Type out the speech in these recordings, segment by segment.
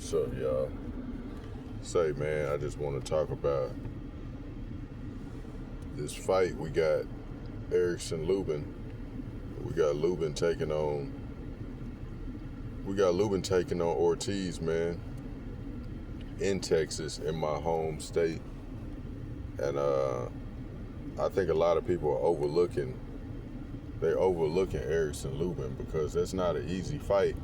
What's up, y'all? Say, man, I just want to talk about this fight. We got Erickson Lubin. We got Lubin taking on Ortiz, man, in Texas, in my home state. And I think a lot of people are overlooking Erickson Lubin because that's not an easy fight.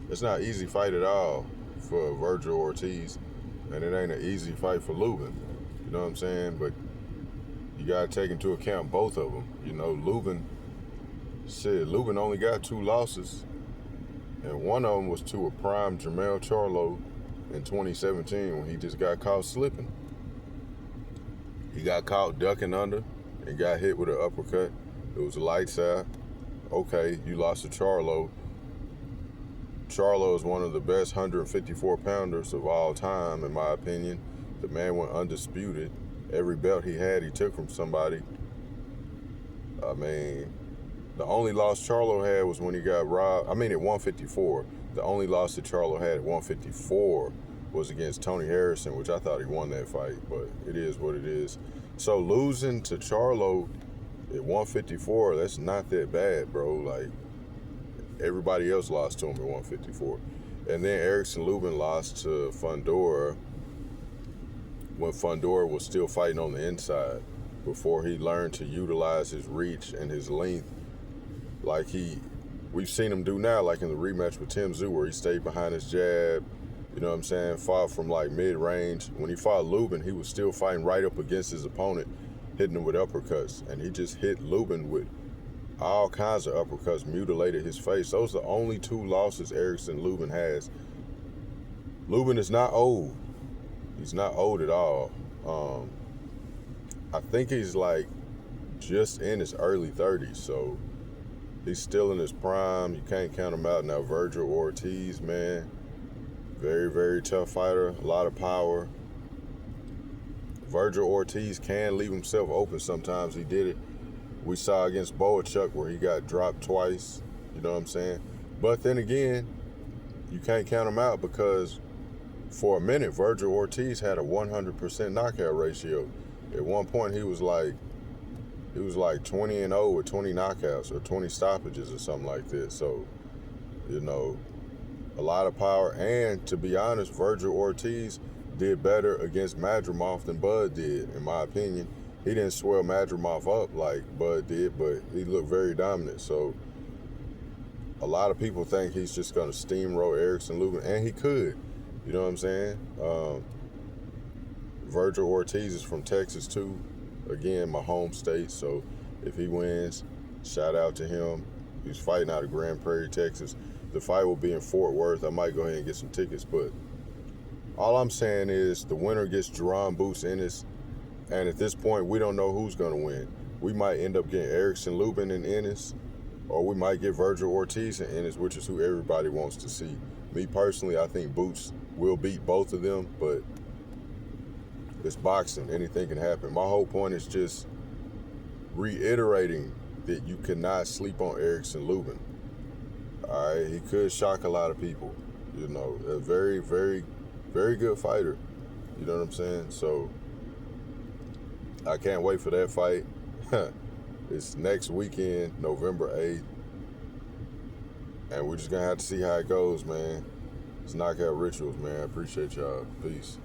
It's not an easy fight at all for Virgil Ortiz, and it ain't an easy fight for Lubin. You know what I'm saying? But you gotta take into account both of them. You know, Lubin only got 2 losses, and one of them was to a prime Jermell Charlo in 2017 when he just got caught slipping. He got caught ducking under and got hit with an uppercut. It was a lights out. Okay, you lost to Charlo. Charlo is one of the best 154-pounders of all time, in my opinion. The man went undisputed. Every belt he had, he took from somebody. I mean, the only loss Charlo had was when he got robbed. I mean, at 154. The only loss that Charlo had at 154 was against Tony Harrison, which I thought he won that fight, but it is what it is. So losing to Charlo at 154, that's not that bad, bro. Like, everybody else lost to him at 154. And then Erickson Lubin lost to Fundora when Fundora was still fighting on the inside, before he learned to utilize his reach and his length like we've seen him do now, like in the rematch with Tim Tszyu, where he stayed behind his jab, you know what I'm saying, fought from like mid-range. When he fought Lubin, he was still fighting right up against his opponent, hitting him with uppercuts, and he just hit Lubin with all kinds of uppercuts, mutilated his face. Those are the only 2 losses Erickson Lubin has. Lubin is not old. He's not old at all. I think he's like just in his early 30s, so he's still in his prime. You can't count him out. Now, Virgil Ortiz, man, very, very tough fighter, a lot of power. Virgil Ortiz can leave himself open sometimes. He did it. We saw against Boachuk where he got dropped twice, you know what I'm saying? But then again, you can't count him out because for a minute, Virgil Ortiz had a 100% knockout ratio. At one point, he was like 20-0 with 20 knockouts or 20 stoppages or something like this. So, you know, a lot of power. And to be honest, Virgil Ortiz did better against Madrimov than Bud did, in my opinion. He didn't swell Madrimov up like Bud did, but he looked very dominant. So a lot of people think he's just going to steamroll Erickson Lubin, and he could. You know what I'm saying? Virgil Ortiz is from Texas, too. Again, my home state. So if he wins, shout out to him. He's fighting out of Grand Prairie, Texas. The fight will be in Fort Worth. I might go ahead and get some tickets, but all I'm saying is the winner gets Jerron Boots Ennis. And at this point, we don't know who's going to win. We might end up getting Erickson Lubin and Ennis, or we might get Virgil Ortiz and Ennis, which is who everybody wants to see. Me personally, I think Boots will beat both of them, but it's boxing. Anything can happen. My whole point is just reiterating that you cannot sleep on Erickson Lubin. All right, he could shock a lot of people. You know, a very, very, very good fighter. You know what I'm saying? So I can't wait for that fight. It's next weekend, November 8th. And we're just going to have to see how it goes, man. It's Knockout Rituals, man. I appreciate y'all. Peace.